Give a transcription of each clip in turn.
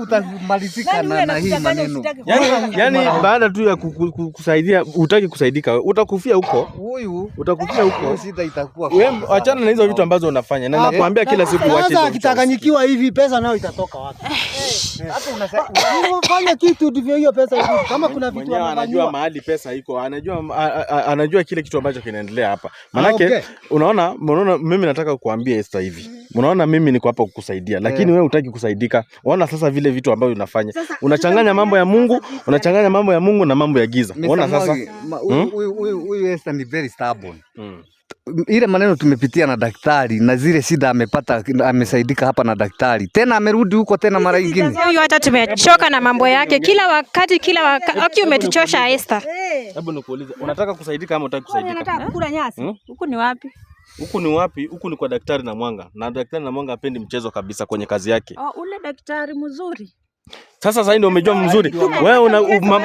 Utamalizika na hii maneno. Yani baada tu ya kusaidia utaki kusaidika, utakufia huko. Huyu utakufia huko. Shida itakuwa. Wewe achana na hizo vitu ambazo unafanya. Na nakwambia kila siku uache hizo. Sasa kitaganyikiwa hivi pesa nayo itatoka wapi? Hata unasema unafanya kitu ndivyo hiyo pesa irudi. Kama kuna vitu anajua mahali pesa iko, anajua kile kitu ambacho kinaendelea hapa. Manake unaona mimi nataka kukuambia Esther hivi. Unaona mimi niko hapa kukusaidia, lakini wewe hutaki kusaidika. Unaona sasa vile vitu ambavyo unafanya. Unachanganya mambo ya Mungu, na mambo ya giza. Unaona sasa? Huyu Esther ni very stubborn. Ile maneno tumepitia na daktari na zile shida amepata, amesaidika hapa na daktari. Tena amerudi huko tena mara nyingine. Huyu hata tumechoka na mambo yake kila wakati. Umetuchosha Esther. Hebu nikuulize, unataka kusaidika ama unataka kusaidika? Unataka kukula nyasi? Huku ni wapi? Huku ni kwa daktari na Mwanga. Na daktari na Mwanga hapendi mchezo kabisa kwenye kazi yake. Ule daktari mzuri. Sasa ndio umejua mzuri. Wewe una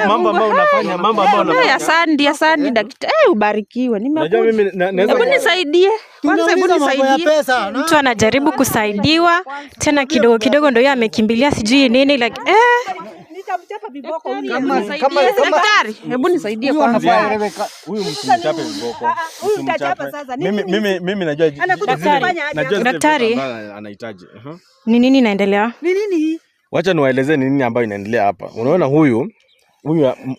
mambo ambayo unafanya, Asante daktari. Ubarikiwe. Unajua mimi naweza nisaidie. Kwanza hebu nisaidie. Mtu anajaribu kusaidiwa, tena kidogo kidogo ndio yeye amekimbilia sijui nini nitamchapa viboko huyu. Kama daktari, hebu nisaidie kwanza. Huyu msimchape viboko. Huyu utachapa sasa. Mimi najua daktari anahitaji. Ni nini inaendelea? Ni nini? Wacha niwaelezee nini ambayo inaendelea hapa. Unaona huyu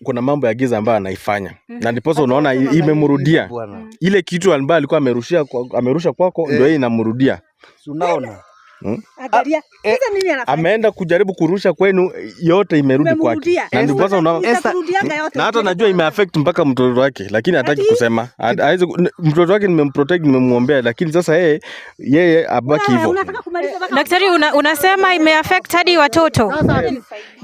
kuna mambo ya giza ambayo anaifanya. Na ndiposa unaona imemrudia. Ile kitu ambayo alikuwa amerusha kwako ndio yeye inamrudia. Unaona? Angalia. Sasa nini anafanya? Ameenda kujaribu kurusha kwenu, yote imerudi kwake. Na ndiposa unaona na hata najua imeaffect mpaka mtoto wake, lakini hataki kusema. Mtoto wake nimemprotect, nimemuombea, lakini sasa yeye abaki hivyo. Daktari, unasema imeaffect hadi watoto.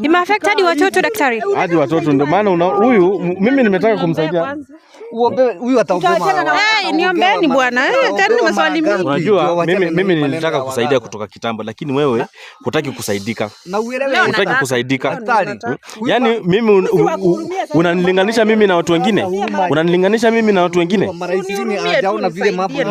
Imeaffect hadi watoto daktari. Hadi watoto, ndio maana huyu mimi nimetaka kumsaidia. Huyu ataomba. Niombeeni bwana. Tena maswali mingi. Unajua mimi nilitaka kusaidia kutoka kitambo, lakini wewe hutaki kusaidika. Na uelewe hutaki kusaidika. Yaani mimi unanilinganisha mimi na watu wengine? Unanilinganisha mimi na watu wengine? Mara hizi hajaona vile mambo.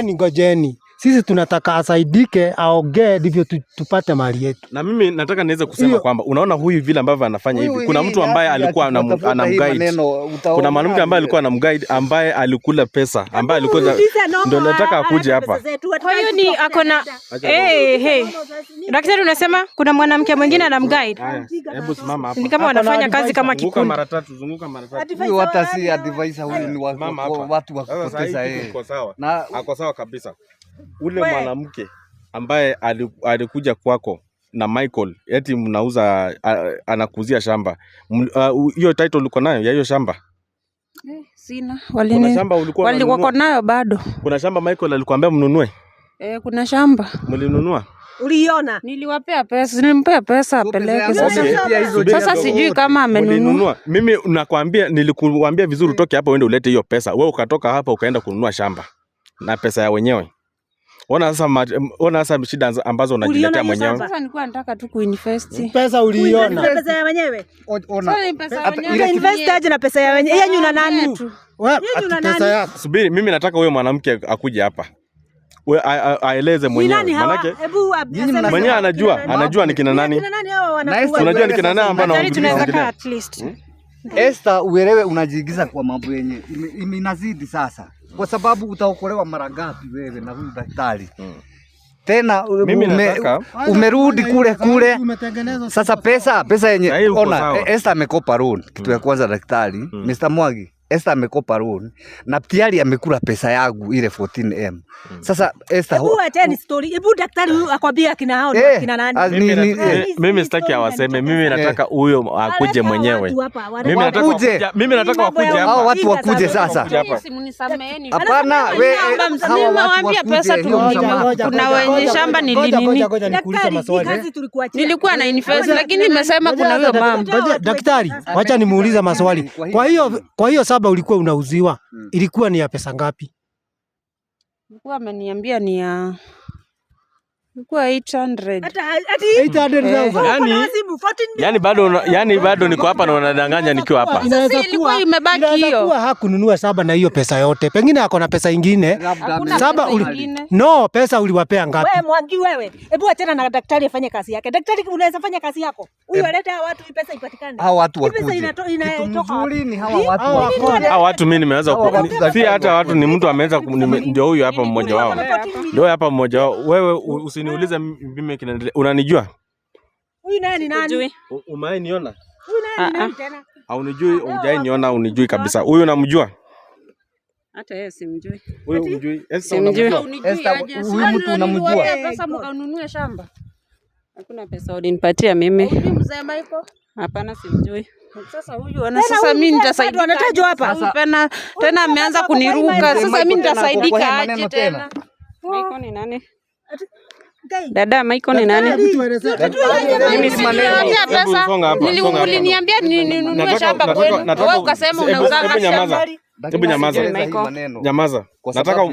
Ngojeni. Sisi tunataka asaidike, aongee ndivyo tupate mali yetu. Na mimi nataka niweze kusema kwamba unaona huyu vile ambavyo anafanya hivi. Kuna mtu ambaye alikuwa anamguide. Kuna mwanamke ambaye alikuwa anamguide, ambaye alikula pesa, ambaye alikuwa ndio nataka akuje hapa. Huyu ni akona daktari, unasema kuna mwanamke mwingine anamguide. Hebu simama hapa. Ni kama wanafanya kazi kama kikundi. Zunguka mara tatu. Huyu hata si advisor, huyu ni watu wa kupoteza yeye. Na ako sawa kabisa. Ule mwanamke ambaye alikuja kwako na Michael, eti mnauza anakuzia shamba. Hiyo title uko nayo ya hiyo shamba? Sina. Kuna shamba walikuwa nayo bado. Kuna shamba Michael alikuambia mnunue? Kuna shamba. Mlinunua? Uliona? Niliwapea pesa, nilimpea pesa apeleke. Sasa sijui kama amenunua. Mimi nilikuambia vizuri utoke hapa uende ulete hiyo pesa. Wewe ukatoka hapa ukaenda kununua shamba na pesa ya wenyewe. Ona sasa shida ambazo unajiletea mwenyewe. Sasa nilikuwa nataka tu kuinvest. Pesa uliona? Pesa ya wenyewe. Ona. Ile invest aje na pesa ya wenyewe. Yeye una nani? Wewe pesa yako. Subiri, mimi nataka huyo mwanamke akuje hapa. Wewe aeleze mwenyewe. Manake mwenyewe anajua ni kina nani. Unajua ni kina nani ambao tunaweza at least. Esther, uelewe unajiigiza kwa mambo yenyewe. Inazidi sasa. Kwa sababu utaokolewa mara ngapi wewe na huyu daktari? Tena umerudi kule. Sasa pesa yenye ona Esther amekopa loan. Kitu ya kwanza daktari, Mr. Mwagi, Esther amekopa loan na tayari amekula pesa yangu ile 14M. Sasa Esther, hebu acheni story. Hebu daktari huyu akwambia kina hao kina nani? Mimi sitaki awaseme. Mimi nataka huyo akuje mwenyewe. Mimi nataka wakuje hapa. Hao watu wakuje sasa. Hapana, wewe nimewambia pesa tu. Kuna wenye shamba nini? Nilikuwa na invest lakini nimesema kuna huyo mama. Daktari, acha nimuulize maswali. Kwa hiyo saba ulikuwa unauziwa, ilikuwa ni ya pesa ngapi? Alikuwa ameniambia ni ya Ilikuwa 800. Hata 800,000. Yani bado niko hapa na unadanganya nikiwa hapa. Inaweza ilikuwa kuwa imebaki hiyo. Inaweza kuwa hakununua saba na hiyo pesa yote. Pengine ako na pesa ingine. Hakuna Saba pesa ingine. No, pesa uliwapea ngapi? wewe Mwangi wewe. Hebu achana na daktari afanye kazi yake. Daktari unaweza fanya kazi yako. Huyu aleta hawa watu pesa ipatikane. Hawa watu Hii pesa wakuje. Kitu inatoka. mzuri ni hawa watu Hawa wakuje. Hawa watu mimi nimeanza si hata watu ni mtu ameanza ndio huyu hapa mmoja wao. Ndio hapa mmoja wao. Wewe usiniulize mimi kinaendelea. Unanijua? Huyu naye ni nani? Umewahi niona? Huyu naye ni nani tena? Haunijui, hujai niona, unijui kabisa. Huyu unamjua? Hata yeye simjui. Huyu unijui? Simjui. Huyu mtu unamjua? Pesa mkanunue shamba. Hakuna pesa ulinipatia mimi. Huyu mzee Michael? Hapana, simjui. Sasa huyu ana sasa mimi nitasaidia. Anatajwa hapa. Tena ameanza kuniruka. Sasa mimi nitasaidika aje tena? Michael ni nani? Dada Michael ni nani? Mimi siniambia pesa. Uliniambia ninunue shamba kwenu. Wewe ukasema unauzanga shamba. Hebu nyamaza. Nyamaza.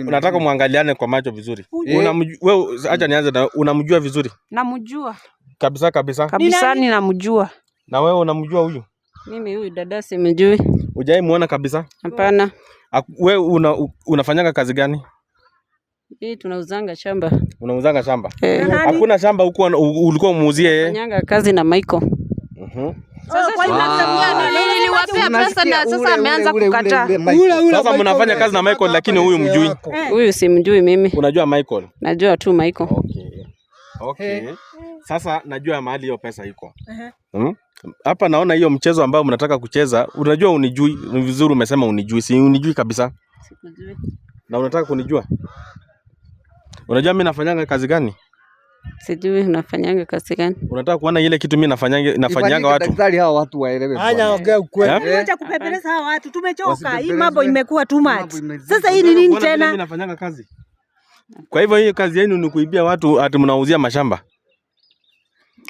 Nataka muangaliane kwa macho vizuri. Wewe acha nianze na unamjua vizuri? Namjua. Kabisa kabisa. Kabisa ninamjua. Na wewe unamjua huyu? Mimi huyu dada simjui. Hujai muona kabisa? Hapana. Wewe unafanyanga kazi gani? Hii tunauzanga shamba. Unauzanga shamba? Hakuna shamba huko ulikuwa umuuzie yeye? Nafanyanga kazi na Michael. Sasa niliwapea pesa na sasa ameanza kukataa. Sasa mnafanya kazi na Michael lakini huyu mjui? Huyu simjui mimi. Unajua Michael? Najua tu Michael. Okay. Sasa najua mahali hiyo pesa iko. Hapa naona hiyo mchezo ambao mnataka kucheza, unajua unijui, ni vizuri umesema unijui, si unijui kabisa. Sikujui. Na unataka kunijua? Unajua mimi nafanyanga kazi gani? Sijui unafanyanga kazi gani? Unataka kuona ile kitu mimi nafanyanga watu? Daktari hawa watu waelewe. Haya ongea ukweli. Acha kupepeleza hawa watu. Tumechoka. Hii mambo imekuwa too much. Sasa hii ni nini tena? Mimi nafanyanga kazi. Kwa hivyo hiyo kazi yenu ni kuibia watu ati mnauzia mashamba.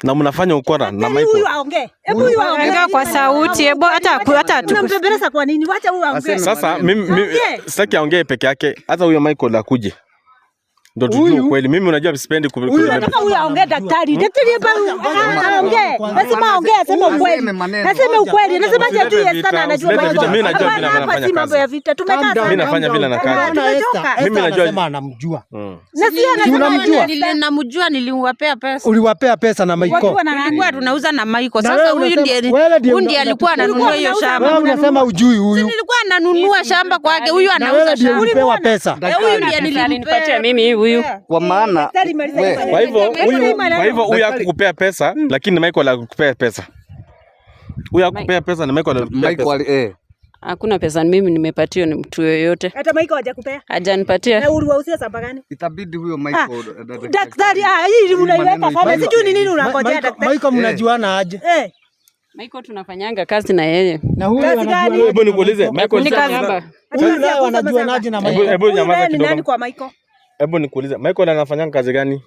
Na mnafanya ukora na Michael. Huyu aongee. Hebu huyu aongee kwa sauti. Hebu hata tunampepeleza kwa nini? Wacha huyu aongee. Sasa mimi sitaki aongee peke yake. Hata huyo Michael akuje. Ndio tujue ukweli. Mimi unajua sipendi nataka huyu aongee daktari. Daktari hapa aongee. Lazima aongee aseme ukweli. Naseme ukweli. Anasema je tu sana anajua mambo. Mimi najua vile anafanya kazi. Mambo ya vita. Tumekaa sana. Mimi nafanya vile na kazi. Mimi najua anamjua. Na si anasema Nilimjua, niliwapea pesa. Uliwapea pesa na Michael. Tulikuwa tunauza na Michael. Sasa huyu ndiye alikuwa ananunua hiyo shamba. Wewe unasema ujui huyu. Nilikuwa nanunua shamba kwake, huyu anauza shamba. Ulipewa pesa. Huyu ndiye nilimpatia mimi huyu. Kwa maana kwa hivyo huyu hakukupea pesa lakini Michael alikupea pesa. Huyu hakukupea pesa na Michael alikupea pesa. Hakuna pesa mimi nimepatiwa ni mtu yoyote. Hata Michael hajakupea? Hajanipatia. Na uliwausia shamba gani? Itabidi huyo Michael daktari hii unaiweka sana. Sijui ni nini unangojea daktari. Michael mnajuana aje? Michael tunafanyanga kazi na yeye. Na huyu anajua. Hebu nikuulize Michael ni kazi. Huyu naye wanajuanaje na Michael? Hebu nyamaza kidogo. Ni nani kwa Michael? Hebu nikuulize Michael anafanyanga kazi gani?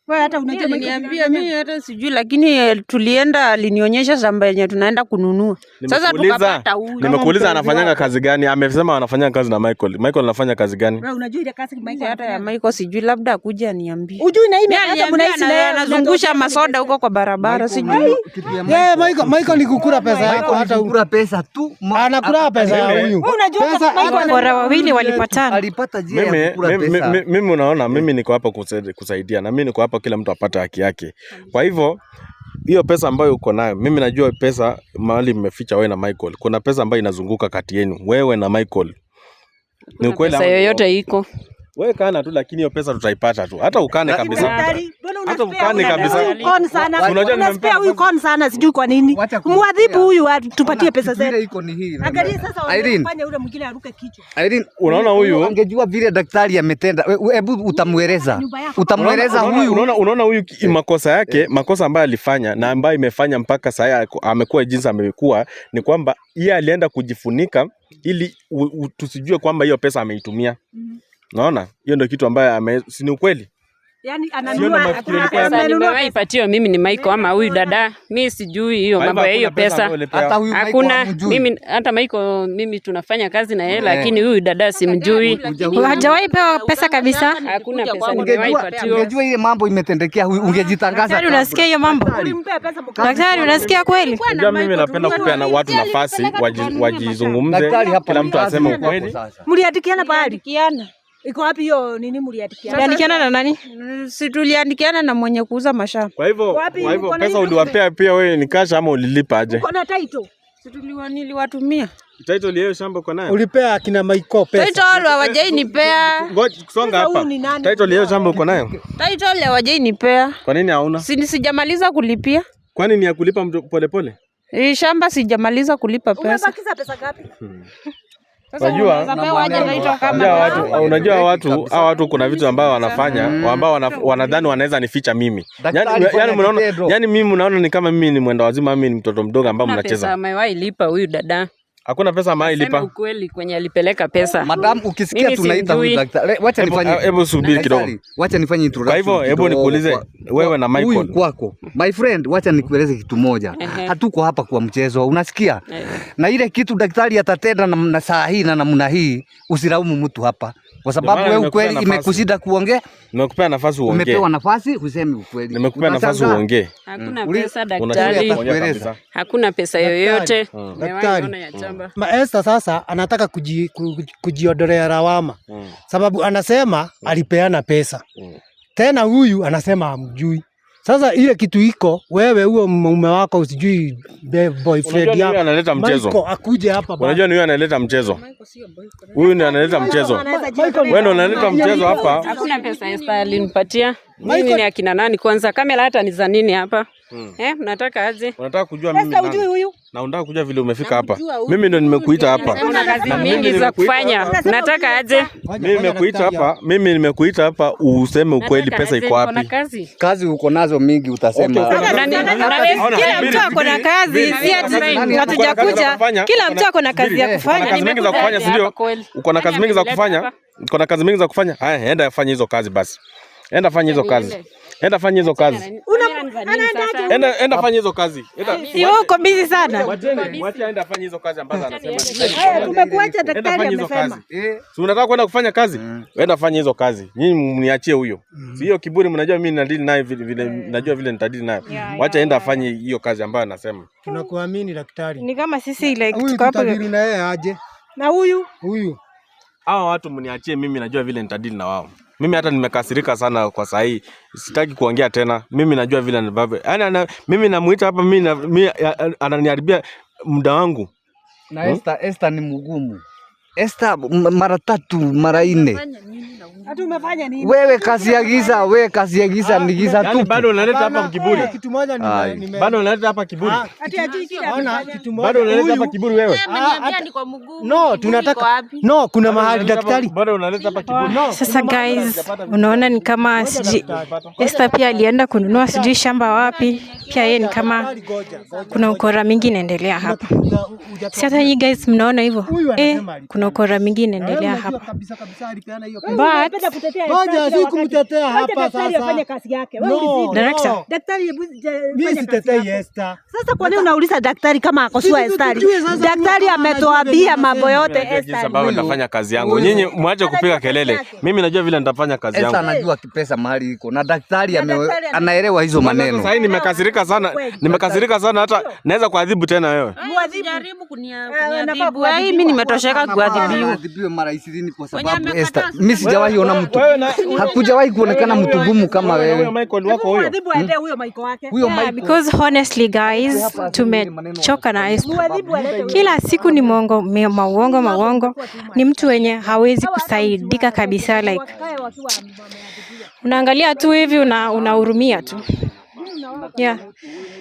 Wewe hata unajua niambia mimi hata sijui lakini tulienda alinionyesha shamba yenye tunaenda kununua. Sasa tukapata huyu. Nimekuuliza anafanyanga kazi gani? Amesema anafanya kazi na Michael. Michael anafanya kazi gani? Wewe unajua ile kazi Michael hata ya Michael sijui labda akuja niambie. Ujui na mimi hata mnaishi na anazungusha masoda huko kwa barabara sijui. Michael ni kukula pesa yako hata kukula pesa tu. Anakula pesa ya huyu. Unajua bora wawili walipatana. Alipata njia ya kukula pesa. Mimi unaona mimi niko hapa kusaidia na mimi niko hapa kila mtu apate haki yake. Kwa hivyo hiyo pesa ambayo uko nayo, mimi najua pesa mahali mmeficha wewe na Michael. Kuna pesa ambayo inazunguka kati yenu, wewe na Michael. Ni ukweli pesa yoyote iko. Wewe kana tu lakini hiyo pesa tutaipata tu. Hata ukane kabisa. Hata ukane kabisa. Kon sana. Unasikia huyu kon sana sijui kwa nini. Muadhibu huyu tupatie pesa zetu. Iko ni hii. Angalia sasa wanafanya yule mwingine aruke kichwa. Irene, unaona huyu angejua vile daktari ametenda. Hebu utamweleza. Utamweleza huyu. Unaona huyu makosa yake, makosa ambayo alifanya na ambayo imefanya mpaka sasa amekuwa jinsi amekuwa ni kwamba yeye alienda kujifunika ili tusijue kwamba hiyo pesa ameitumia. Naona hiyo ndio kitu ambayo si ni ukweli. Yaani ananunua pesa nimewaipatiwa mimi ni Michael ama huyu dada. Mimi sijui hiyo mambo ya hiyo pesa. Hakuna mimi hata Michael mimi tunafanya kazi na yeye lakini huyu dada simjui. Hajawahi pewa pesa kabisa. Hakuna pesa nimewaipatiwa. Ungejua ile mambo imetendekea ungejitangaza. Daktari unasikia hiyo mambo? Daktari unasikia kweli? Unajua mimi napenda kupea na watu nafasi wajizungumze. Kila mtu aseme ukweli. Mliandikiana pahali? Iko wapi hiyo nini mliandikiana? Mliandikiana na nani? Si tuliandikiana na mwenye kuuza mashamba. Kwa hivyo pesa uliwapea pia wewe ni cash ama ulilipa aje? Uko na title? Si niliwatumia. Title ile shamba uko nayo? Ulipea akina Michael pesa? Title hawajainipea. Ngoja kusonga hapa. Title ile shamba uko nayo? Title hawajainipea. Kwa nini hauna? Sijamaliza kulipia. Kwani ni ya kulipa polepole? Hii shamba sijamaliza kulipa pesa. Umebakiza pesa ngapi? Unajua watu kuna vitu ambao wanafanya ambao wanadhani wanaweza nificha mimi. Yaani mimi mnaona ni kama mimi ni mwenda wazima, mimi ni mtoto mdogo ambao mnacheza. Pesa amewahi lipa huyu dada. Hakuna pesa amewahi lipa. Sema ukweli kwenye alipeleka pesa. Madam ukisikia tunaita huyu daktari. Wacha nifanye. Hebu subiri kidogo. Wacha nifanye introduction. Kwa hivyo hebu nikuulize wewe na Michael. Huyu kwako. My friend, wacha nikueleze kitu moja. Hatuko hapa kwa mchezo, unasikia? Na ile kitu daktari atatenda na saa hii na namna hii, usilaumu mtu hapa. Kwa sababu wewe ukweli imekushinda kuongea. Nimekupea nafasi uongee. Umepewa nafasi useme ukweli. Nimekupea nafasi uongee. Hakuna pesa daktari. Hakuna pesa yoyote. Daktari. Esther sasa anataka kujiondolea lawama. Sababu anasema alipeana pesa. Tena huyu anasema hamjui. Sasa ile kitu iko wewe huo mume wako usijui boyfriend yako analeta mchezo. Michael akuje hapa bwana. Unajua ni yeye analeta mchezo. Huyu ndiye analeta mchezo. Wewe ndio unaleta mchezo hapa. Hakuna pesa Esther alinipatia. Mimi ni akina nani kwanza? Kamera hata ni za nini hapa? Unataka aje? Unataka kujua mimi nani? Na unataka kujua vile umefika hapa. Mimi ndo nimekuita hapa. Kuna kazi mingi za kufanya. Unataka aje? Mimi nimekuita hapa useme ukweli, pesa iko wapi? Kazi uko nazo mingi utasema. Kila mtu ako na kazi, si ati hatujakuja. Kila mtu ako na kazi ya kufanya. Kazi mingi za kufanya, si ndio? Uko na kazi mingi za kufanya? Uko na kazi mingi za kufanya? Haya, enda fanya hizo kazi basi. Enda fanya hizo kazi. Enda fanya hizo kazi. Enda fanya hizo kazi. Si uko busy sana. Wacha enda fanya hizo kazi ambazo anasema. Tumekuacha daktari amesema. Si unataka kwenda kufanya kazi? Enda fanya hizo kazi. Nyinyi mniachie huyo. Si hiyo kiburi mnajua mimi ninadili naye vile najua vile nitadili naye. Wacha enda afanye hiyo kazi ambayo anasema. Tunakuamini daktari. Ni kama sisi like tuko hapa na yeye aje. Na huyu? Hao watu mniachie mimi najua vile nitadili na wao. Mimi hata nimekasirika sana kwa saa hii. Sitaki kuongea tena. Mimi najua vile nibaba. Yaani mimi namuita hapa mimi ananiharibia muda wangu. Na Esther ni mgumu. Esther mara 3 mara 4. Hata umefanya nini? Wewe kazi ya giza ni giza tu. Yaani bado unaleta hapa kiburi. Kitu moja bado unaleta hapa kiburi. Ati ajui kila kitu moja. Bado unaleta hapa kiburi wewe. No, tunataka kuna mahali daktari. Bado unaleta hapa kiburi. Sasa guys, unaona ni kama Esther pia alienda kununua sijui shamba wapi. Pia yeye ni kama kuna ukora mingi inaendelea hapa. Si hata you guys mnaona hivyo? Kuna ukora mingi inaendelea hapa. But ngoja sikumtetea hapa sasa. Afanye kazi yake. Director. Daktari mimi sitetei Esther. Sasa kwa nini unauliza daktari kama akosua Esther? Daktari ametoabia mambo yote Esther. Sababu nitafanya kazi yangu. Nyinyi mwache kupiga kelele. Mimi najua vile nitafanya kazi yangu. Esther anajua pesa mahali iko na daktari anaelewa hizo maneno. Sasa nimekasirika sana hata naweza kuadhibu tena wewe. Jaribu kuniadhibu. Mimi nimetosheka kuadhibiwa. Adhibiwe mara 20 kwa sababu Esther mimi sijawahi ona mtu. Hakujawahi kuonekana mtu gumu kama wewe. Michael wako huyo. Adhibu aende huyo Michael wake. Because honestly guys, tumechoka na Esther. Kila siku ni mauongo. Ni mtu wenye hawezi kusaidika kabisa like. Unaangalia tu hivi unahurumia tu. Yeah.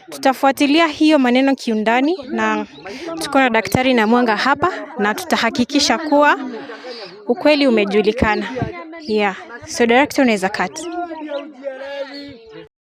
Tutafuatilia hiyo maneno kiundani na tuko na daktari na Mwanga hapa na tutahakikisha kuwa ukweli umejulikana. Yeah. So director unaweza cut.